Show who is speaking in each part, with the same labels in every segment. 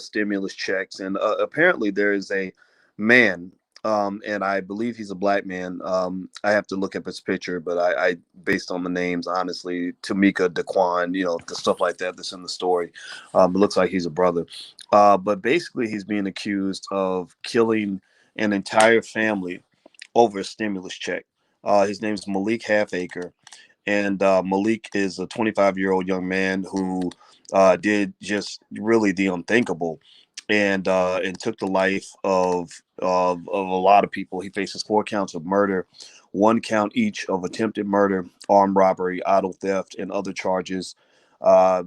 Speaker 1: stimulus checks, and apparently there is a man, and I believe he's a black man. I have to look up his picture, but I based on the names, honestly, Tamika, Daquan, the stuff like that that's in the story, it looks like he's a brother. But basically, he's being accused of killing an entire family over a stimulus check. His name is Malik Halfacre, and Malik is a 25-year-old young man who did just really the unthinkable, and took the life of a lot of people. He faces 4 counts of murder, 1 count each of attempted murder, armed robbery, auto theft, and other charges.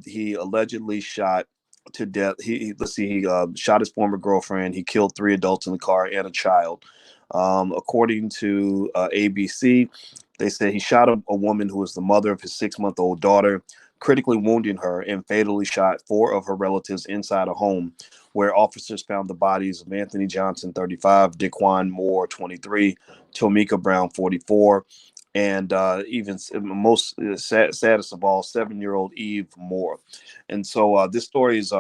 Speaker 1: He allegedly shot to death. Let's see. He shot his former girlfriend. He killed 3 adults in the car and a child. According to ABC, they say he shot a woman who was the mother of his 6-month-old daughter, critically wounding her, and fatally shot 4 of her relatives inside a home where officers found the bodies of Anthony Johnson, 35, Daquan Moore, 23, Tomika Brown, 44, and even most saddest of all, 7-year-old Eve Moore. And so this story is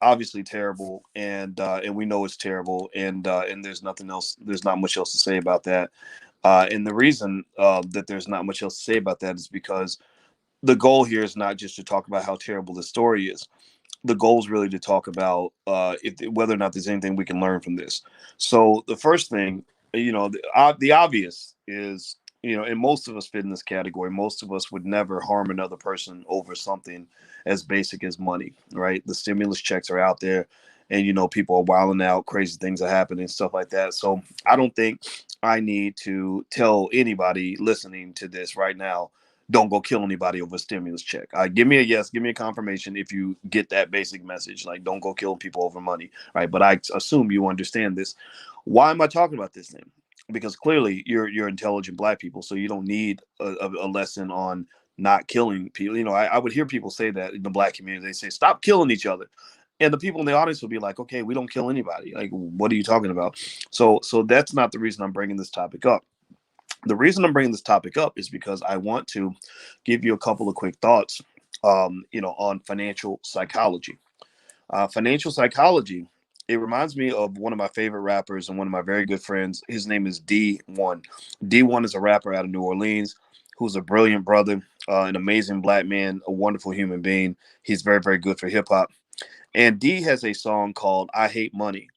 Speaker 1: obviously terrible, and we know it's terrible, and there's nothing else. There's not much else to say about that. And the reason that there's not much else to say about that is because the goal here is not just to talk about how terrible the story is. The goal is really to talk about whether or not there's anything we can learn from this. So the first thing, the obvious is, and most of us fit in this category. Most of us would never harm another person over something as basic as money, right? The stimulus checks are out there, and people are wilding out, crazy things are happening, stuff like that. So I don't think I need to tell anybody listening to this right now, don't go kill anybody over a stimulus check. Give me a yes, give me a confirmation if you get that basic message. Like, don't go kill people over money, right? But I assume you understand this. Why am I talking about this then? Because clearly you're intelligent black people, so you don't need a lesson on not killing people. I would hear people say that in the black community. They say, stop killing each other. And the people in the audience will be like, okay, we don't kill anybody. Like, what are you talking about? So that's not the reason I'm bringing this topic up. The reason I'm bringing this topic up is because I want to give you a couple of quick thoughts, on financial psychology. Financial psychology, it reminds me of one of my favorite rappers and one of my very good friends. His name is D1. D1 is a rapper out of New Orleans who's a brilliant brother, an amazing black man, a wonderful human being. He's very, very good for hip hop. And D has a song called I Hate Money.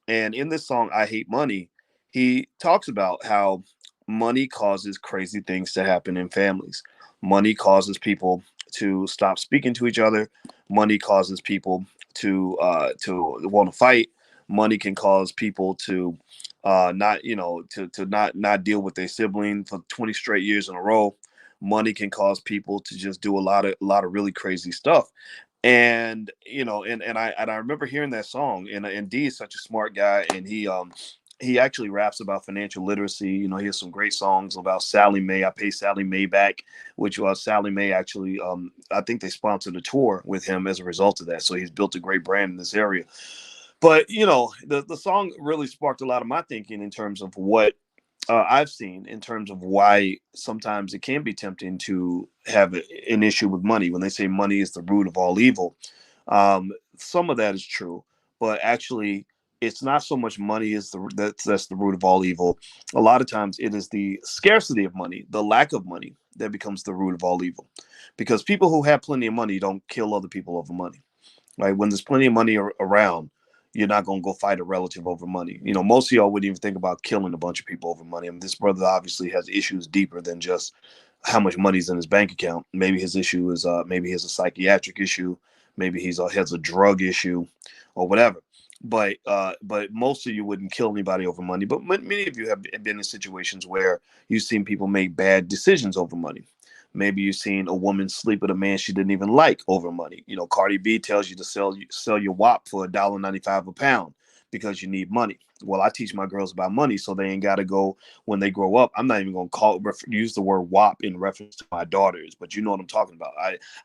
Speaker 1: And in this song, I Hate Money, he talks about how money causes crazy things to happen in families. Money causes people to stop speaking to each other. Money causes people to want to fight. Money can cause people to not not deal with their sibling for 20 straight years in a row. Money can cause people to just do a lot of really crazy stuff. And and I remember hearing that song, and D is such a smart guy, and he actually raps about financial literacy. He has some great songs about Sally Mae. I pay Sally Mae back, which was Sally Mae actually. I think they sponsored a tour with him as a result of that. So he's built a great brand in this area. But the song really sparked a lot of my thinking in terms of what I've seen in terms of why sometimes it can be tempting to have an issue with money. When they say money is the root of all evil, some of that is true, but actually, it's not so much money is that's the root of all evil. A lot of times, it is the scarcity of money, the lack of money, that becomes the root of all evil. Because people who have plenty of money don't kill other people over money, right? When there's plenty of money around, you're not going to go fight a relative over money. Most of y'all wouldn't even think about killing a bunch of people over money. I mean, this brother obviously has issues deeper than just how much money's in his bank account. Maybe his issue is maybe he has a psychiatric issue, maybe has a drug issue, or whatever. But most of you wouldn't kill anybody over money. But many of you have been in situations where you've seen people make bad decisions over money. Maybe you've seen a woman sleep with a man she didn't even like over money. Cardi B tells you to sell your WAP for $1.95 a pound because you need money. Well, I teach my girls about money so they ain't got to go when they grow up. I'm not even going to use the word WAP in reference to my daughters, but you know what I'm talking about.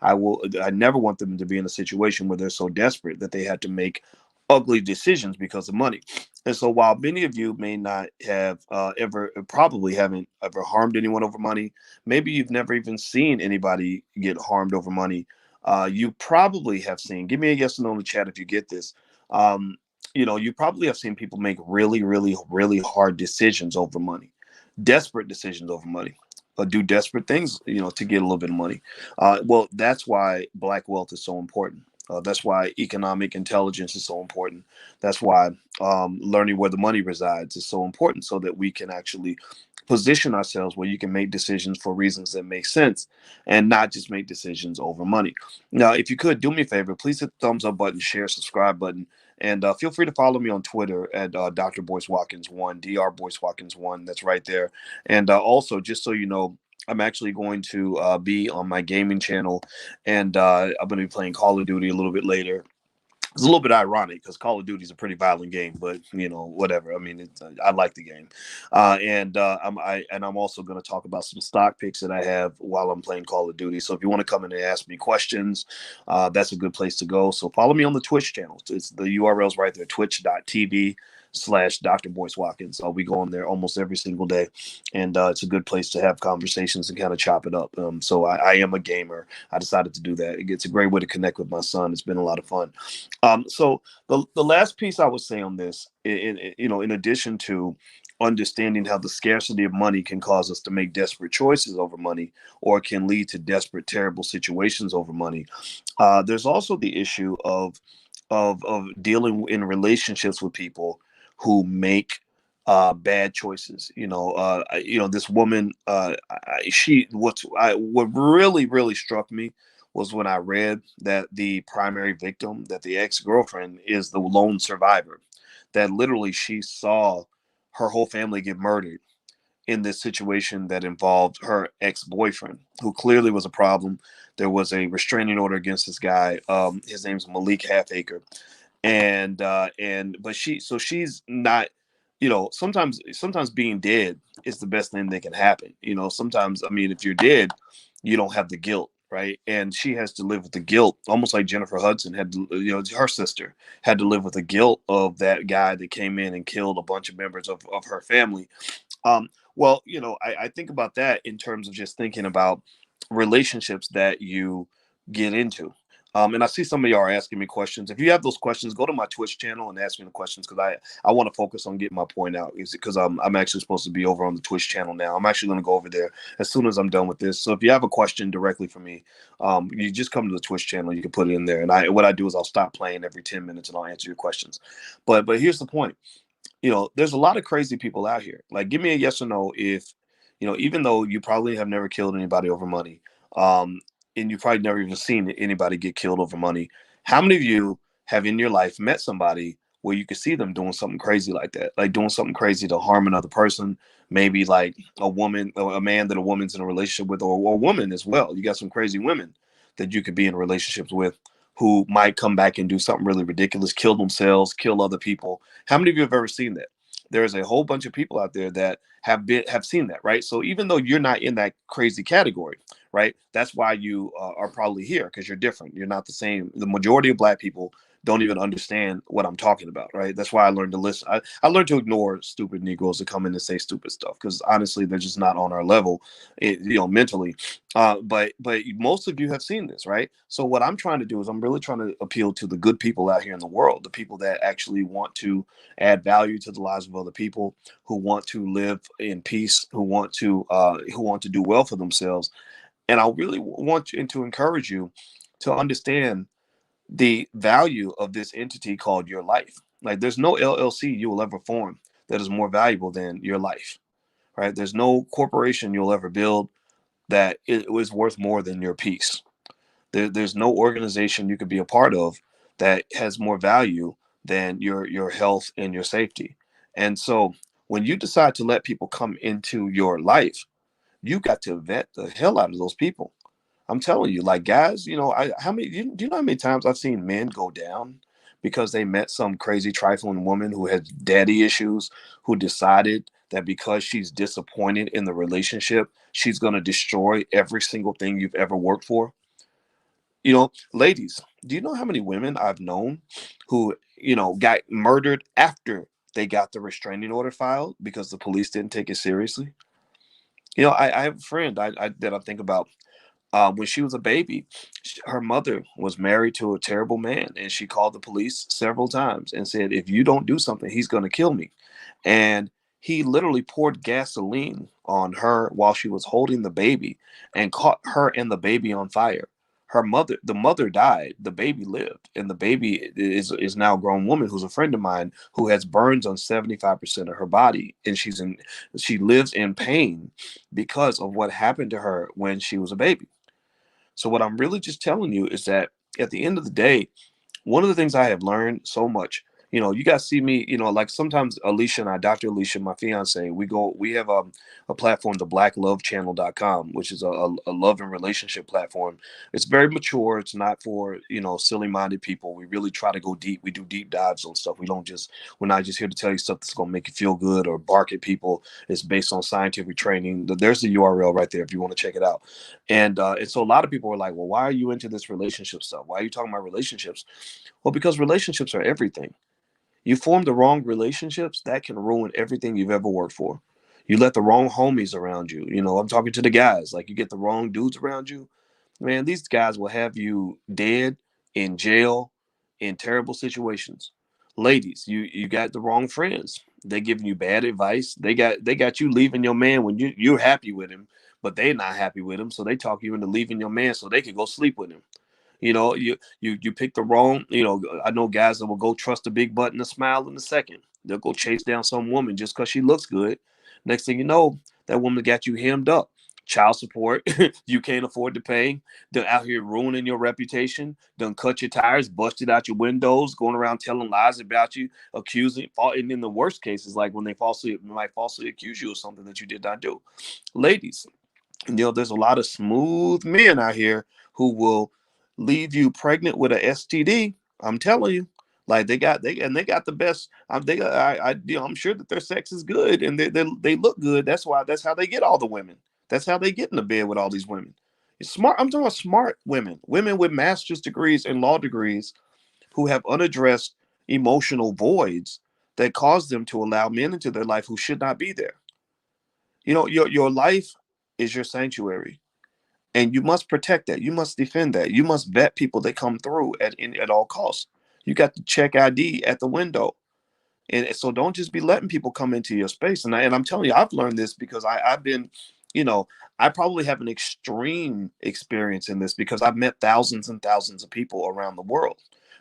Speaker 1: I never want them to be in a situation where they're so desperate that they had to make ugly decisions because of money. And so while many of you may not have probably haven't ever harmed anyone over money, maybe you've never even seen anybody get harmed over money. You probably have seen, give me a yes or no in the chat if you get this. Um, you probably have seen people make really, really, really hard decisions over money, desperate decisions over money, do desperate things, to get a little bit of money. Well, that's why black wealth is so important. That's why economic intelligence is so important. That's why learning where the money resides is so important, so that we can actually position ourselves where you can make decisions for reasons that make sense and not just make decisions over money. Now, if you could do me a favor, please hit the thumbs up button, share, subscribe button, and feel free to follow me on Twitter at Dr. Boyce Watkins 1, Dr. Boyce Watkins 1. That's right there. And also, just so you know, I'm actually going to be on my gaming channel, and I'm going to be playing Call of Duty a little bit later. It's a little bit ironic because Call of Duty is a pretty violent game, but whatever. I mean, I like the game, I'm also going to talk about some stock picks that I have while I'm playing Call of Duty. So if you want to come in and ask me questions, that's a good place to go. So follow me on the Twitch channel. It's the URL's right there, twitch.tv/ Dr. Boyce Watkins. We go on there almost every single day, and it's a good place to have conversations and kind of chop it up. So I am a gamer. I decided to do that. It's a great way to connect with my son. It's been a lot of fun. So the last piece I would say on this, in addition to understanding how the scarcity of money can cause us to make desperate choices over money, or can lead to desperate, terrible situations over money. There's also the issue of dealing in relationships with people who make bad choices. This woman, what really, really struck me was when I read that the primary victim, that the ex-girlfriend is the lone survivor, that literally she saw her whole family get murdered in this situation that involved her ex-boyfriend, who clearly was a problem. There was a restraining order against this guy. His name's Malik Halfacre, but she's not. Sometimes being dead is the best thing that can happen. Sometimes, I mean, if you're dead, you don't have the guilt, right? And she has to live with the guilt, almost like Jennifer Hudson had to. Her sister had to live with the guilt of that guy that came in and killed a bunch of members of her family. Well, I think about that in terms of just thinking about relationships that you get into. And I see some of y'all are asking me questions. If you have those questions, go to my Twitch channel and ask me the questions, because I want to focus on getting my point out. Is because I'm actually supposed to be over on the Twitch channel now. I'm actually going to go over there as soon as I'm done with this. So if you have a question directly for me, you just come to the Twitch channel. You can put it in there, and what I do is I'll stop playing every 10 minutes and I'll answer your questions. But here's the point. There's a lot of crazy people out here. Like, give me a yes or no if, even though you probably have never killed anybody over money, um, and you probably never even seen anybody get killed over money, how many of you have in your life met somebody where you could see them doing something crazy like that, like doing something crazy to harm another person, maybe like a woman or a man that a woman's in a relationship with, or a woman as well. You got some crazy women that you could be in relationships with who might come back and do something really ridiculous, kill themselves, kill other people. How many of you have ever seen that? There's a whole bunch of people out there that have seen that, right? So even though you're not in that crazy category, right? That's why you are probably here, because you're different. You're not the same. The majority of black people don't even understand what I'm talking about, right? That's why I learned to listen. I learned to ignore stupid Negroes that come in and say stupid stuff, because honestly, they're just not on our level, mentally. But most of you have seen this, right? So what I'm trying to do is I'm really trying to appeal to the good people out here in the world, the people that actually want to add value to the lives of other people, who want to live in peace, who want to do well for themselves. And I really want you to encourage you to understand the value of this entity called your life. Like, there's no LLC you will ever form that is more valuable than your life, right? There's no corporation you'll ever build that it was worth more than your peace. There's no organization you could be a part of that has more value than your health and your safety. And so when you decide to let people come into your life, you got to vet the hell out of those people. I'm telling you, like, guys, do you know how many times I've seen men go down because they met some crazy trifling woman who had daddy issues, who decided that because she's disappointed in the relationship, she's going to destroy every single thing you've ever worked for. Ladies, do you know how many women I've known who, got murdered after they got the restraining order filed because the police didn't take it seriously? I have a friend that I think about. When she was a baby, her mother was married to a terrible man, and she called the police several times and said, "If you don't do something, he's going to kill me." And he literally poured gasoline on her while she was holding the baby and caught her and the baby on fire. The mother died, the baby lived, and the baby is now a grown woman who's a friend of mine who has burns on 75% of her body, and she lives in pain because of what happened to her when she was a baby. So what I'm really just telling you is that at the end of the day, one of the things I have learned so much, you guys see me, like sometimes Alicia and I, Dr. Alicia, my fiance, we have a platform, the blacklovechannel.com, which is a love and relationship platform. It's very mature. It's not for, silly minded people. We really try to go deep. We do deep dives on stuff. We're not just here to tell you stuff that's going to make you feel good or bark at people. It's based on scientific training. There's the URL right there if you want to check it out. And so a lot of people are like, well, why are you into this relationship stuff? Why are you talking about relationships? Well, because relationships are everything. You form the wrong relationships, that can ruin everything you've ever worked for. You let the wrong homies around you. I'm talking to the guys. Like, you get the wrong dudes around you, man, these guys will have you dead, in jail, in terrible situations. Ladies, you got the wrong friends. They giving you bad advice. They got you leaving your man when you're happy with him, but they're not happy with him. So they talk you into leaving your man so they can go sleep with him. You pick the wrong. I know guys that will go trust a big butt and a smile in a second. They'll go chase down some woman just because she looks good. Next thing you know, that woman got you hemmed up. Child support you can't afford to pay. They're out here ruining your reputation. Done cut your tires, busted out your windows, going around telling lies about you, accusing. And in the worst cases, like when they might falsely accuse you of something that you did not do. Ladies, there's a lot of smooth men out here who will leave you pregnant with a STD. I'm telling you, like they got the best. I'm sure that their sex is good and they look good. That's how they get all the women. That's how they get in the bed with all these women. It's smart. I'm talking about smart women with master's degrees and law degrees who have unaddressed emotional voids that cause them to allow men into their life who should not be there. Your life is your sanctuary, and you must protect that. You must defend that. You must vet people that come through at all costs. You got to check ID at the window. And so don't just be letting people come into your space. And I'm telling you, I've learned this because I've been, you know, I probably have an extreme experience in this because I've met thousands and thousands of people around the world,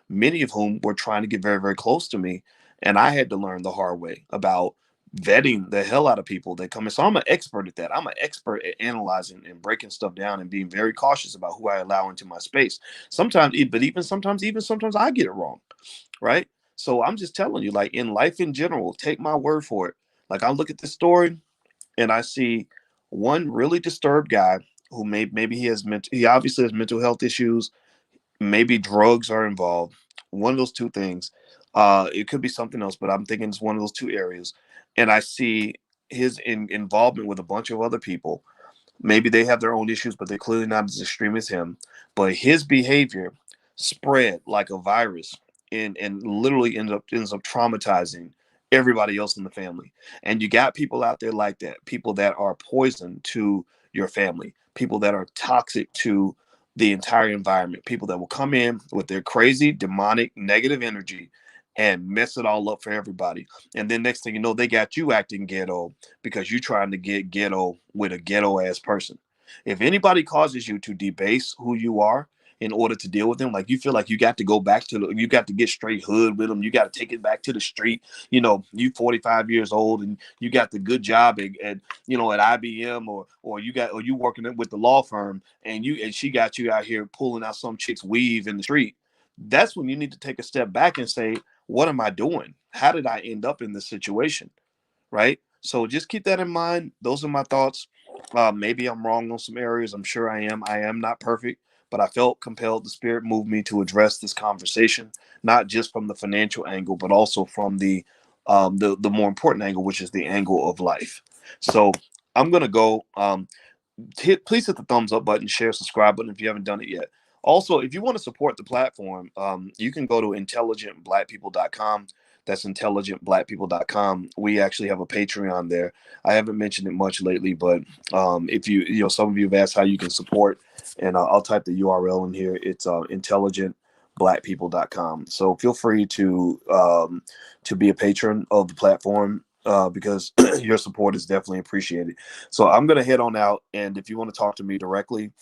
Speaker 1: many of whom were trying to get very, very close to me. And I had to learn the hard way about vetting the hell out of people that come in. So I'm an expert at that. I'm an expert at analyzing and breaking stuff down and being very cautious about who I allow into my space. Sometimes I get it wrong, right? So I'm just telling you, like in life in general, take my word for it. Like I look at this story and I see one really disturbed guy who maybe he obviously has mental health issues, maybe drugs are involved. One of those two things. It could be something else, but I'm thinking it's one of those two areas. And I see his involvement with a bunch of other people. Maybe they have their own issues, but they're clearly not as extreme as him. But his behavior spread like a virus and literally ends up traumatizing everybody else in the family. And you got people out there like that, people that are poison to your family, people that are toxic to the entire environment, people that will come in with their crazy, demonic, negative energy and mess it all up for everybody. And then next thing you know, they got you acting ghetto because you're trying to get ghetto with a ghetto ass person. If anybody causes you to debase who you are in order to deal with them, like you feel like you got to go back to you got to get straight hood with them, you got to take it back to the street. You 45 years old and you got the good job at IBM or you working with the law firm and she got you out here pulling out some chick's weave in the street. That's when you need to take a step back and say, what am I doing? How did I end up in this situation? Right? So just keep that in mind. Those are my thoughts. Maybe I'm wrong on some areas. I'm sure I am. I am not perfect, but I felt compelled. The spirit moved me to address this conversation, not just from the financial angle, but also from the more important angle, which is the angle of life. So I'm gonna go. Please hit the thumbs up button, share, subscribe button if you haven't done it yet. Also, if you want to support the platform, you can go to intelligentblackpeople.com. That's intelligentblackpeople.com. We actually have a Patreon there. I haven't mentioned it much lately, but if some of you have asked how you can support, and I'll type the URL in here. It's intelligentblackpeople.com. So feel free to be a patron of the platform, because your support is definitely appreciated. So I'm gonna head on out, and if you want to talk to me directly,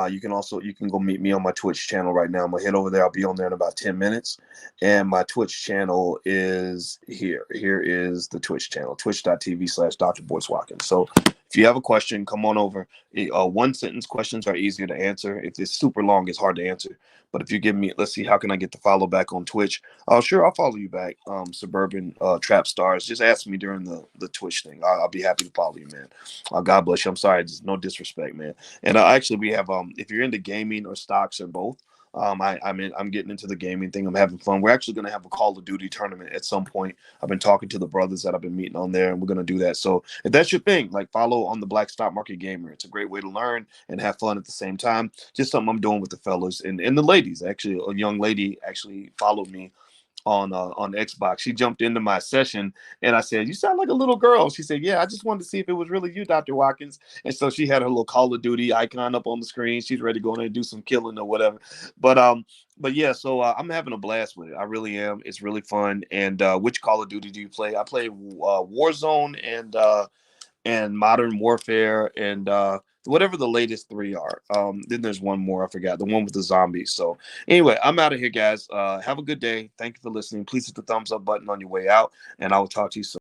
Speaker 1: you can go meet me on my Twitch channel right now. I'm gonna head over there. I'll be on there in about 10 minutes. And my Twitch channel is here. Here is the Twitch channel, twitch.tv/Dr. Boyce Watkins. So if you have a question, come on over. One sentence questions are easier to answer. If it's super long, it's hard to answer. But if you give me, let's see, how can I get the follow back on Twitch? Sure, I'll follow you back. Suburban Trap Stars. Just ask me during the Twitch thing. I'll be happy to follow you, man. God bless you. I'm sorry, just no disrespect, man. And actually, we have if you're into gaming or stocks or both, I'm getting into the gaming thing. I'm having fun. We're actually going to have a Call of Duty tournament at some point. I've been talking to the brothers that I've been meeting on there, and we're going to do that. So if that's your thing, like, follow on the Black Stock Market Gamer. It's a great way to learn and have fun at the same time. Just something I'm doing with the fellas and the ladies. Actually, a young lady actually followed me on Xbox. She jumped into my session, and I said, "You sound like a little girl." She said, "Yeah, I just wanted to see if it was really you, Dr. Watkins." And so she had her little Call of Duty icon up on the screen. She's ready to go in and do some killing or whatever. But yeah, so I'm having a blast with it. I really am. It's really fun. And which Call of Duty do you play? I play Warzone and Modern Warfare and whatever the latest three are. Then there's one more. I forgot, the one with the zombies. So anyway, I'm out of here, guys. Have a good day. Thank you for listening. Please hit the thumbs up button on your way out, and I will talk to you soon.